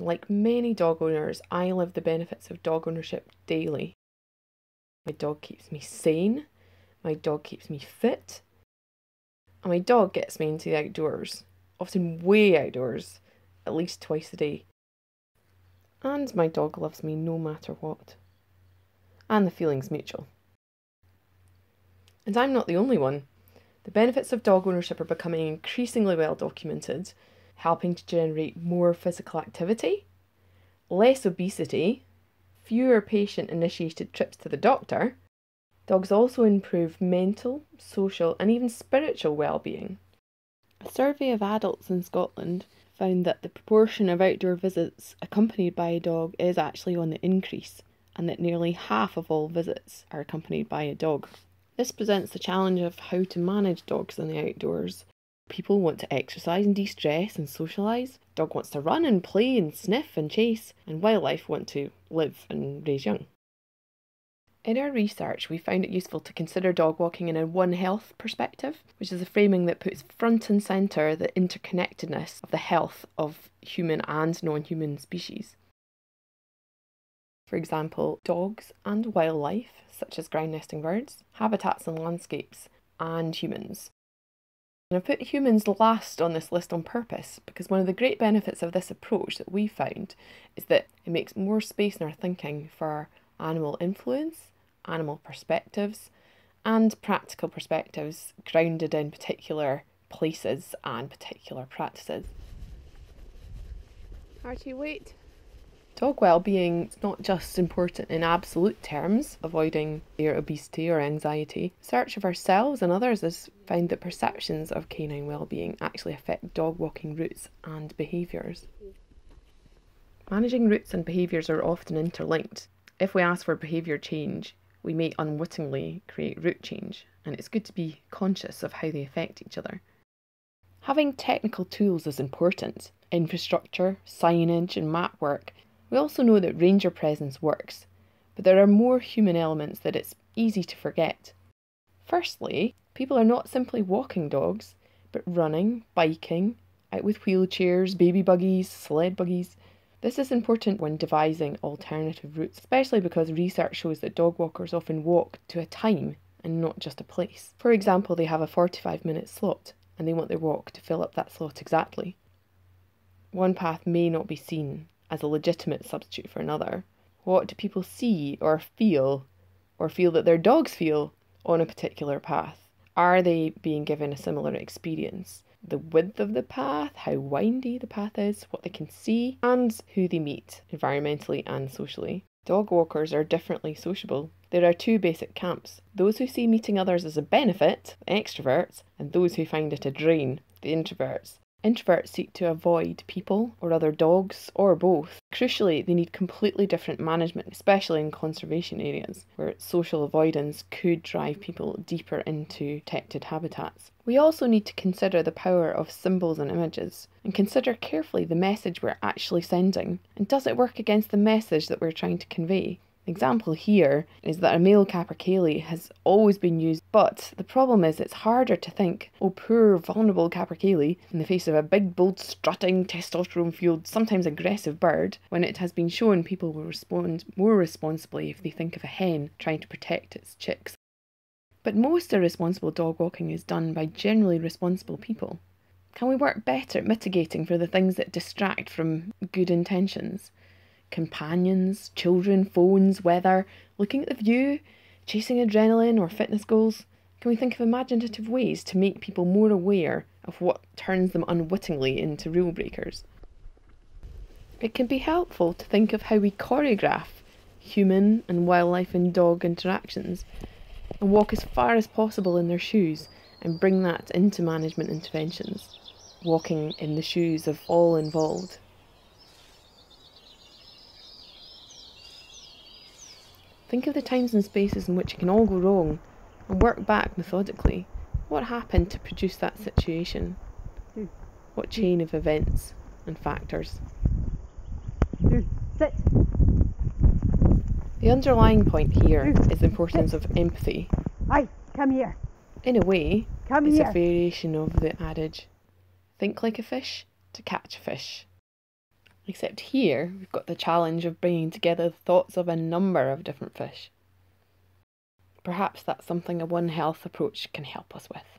Like many dog owners, I live the benefits of dog ownership daily. My dog keeps me sane, my dog keeps me fit, and my dog gets me into the outdoors, often way outdoors, at least twice a day. And my dog loves me no matter what. And the feeling's mutual. And I'm not the only one. The benefits of dog ownership are becoming increasingly well documented, helping to generate more physical activity, less obesity, fewer patient-initiated trips to the doctor. Dogs also improve mental, social, and even spiritual well-being. A survey of adults in Scotland found that the proportion of outdoor visits accompanied by a dog is actually on the increase, and that nearly half of all visits are accompanied by a dog. This presents the challenge of how to manage dogs in the outdoors. People want to exercise and de-stress and socialise. Dog wants to run and play and sniff and chase, and wildlife want to live and raise young. In our research, we found it useful to consider dog walking in a One Health perspective, which is a framing that puts front and centre the interconnectedness of the health of human and non-human species. For example, dogs and wildlife, such as ground nesting birds, habitats and landscapes, and humans. And I've put humans last on this list on purpose because one of the great benefits of this approach that we found is that it makes more space in our thinking for animal influence, animal perspectives, and practical perspectives grounded in particular places and particular practices. Archie, wait. Dog well-being is not just important in absolute terms, avoiding their obesity or anxiety. Research of ourselves and others has found that perceptions of canine well-being actually affect dog walking routes and behaviours. Managing routes and behaviours are often interlinked. If we ask for behaviour change, we may unwittingly create route change, and it's good to be conscious of how they affect each other. Having technical tools is important. Infrastructure, signage and map work. We also know that ranger presence works, but there are more human elements that it's easy to forget. Firstly, people are not simply walking dogs, but running, biking, out with wheelchairs, baby buggies, sled buggies. This is important when devising alternative routes, especially because research shows that dog walkers often walk to a time and not just a place. For example, they have a 45-minute slot and they want their walk to fill up that slot exactly. One path may not be seen as a legitimate substitute for another. What do people see or feel that their dogs feel on a particular path? Are they being given a similar experience? The width of the path, how windy the path is, what they can see, and who they meet, environmentally and socially. Dog walkers are differently sociable. There are two basic camps: those who see meeting others as a benefit, the extroverts, and those who find it a drain, the introverts. Introverts seek to avoid people or other dogs or both. Crucially, they need completely different management, especially in conservation areas where social avoidance could drive people deeper into protected habitats. We also need to consider the power of symbols and images and consider carefully the message we're actually sending, and does it work against the message that we're trying to convey. An example here is that a male capercaillie has always been used, but the problem is it's harder to think, oh poor vulnerable capercaillie, in the face of a big bold strutting testosterone-fueled, sometimes aggressive bird, when it has been shown people will respond more responsibly if they think of a hen trying to protect its chicks. But most irresponsible dog walking is done by generally responsible people. Can we work better at mitigating for the things that distract from good intentions? Companions, children, phones, weather, looking at the view, chasing adrenaline or fitness goals? Can we think of imaginative ways to make people more aware of what turns them unwittingly into rule breakers? It can be helpful to think of how we choreograph human and wildlife and dog interactions and walk as far as possible in their shoes and bring that into management interventions, walking in the shoes of all involved. Think of the times and spaces in which it can all go wrong and work back methodically. What happened to produce that situation? What chain of events and factors? Sit. The underlying point here is the importance of empathy. Aye, come here. In a way, Come it's here. a variation of the adage, think like a fish to catch a fish. Except here, we've got the challenge of bringing together the thoughts of a number of different fish. Perhaps that's something a One Health approach can help us with.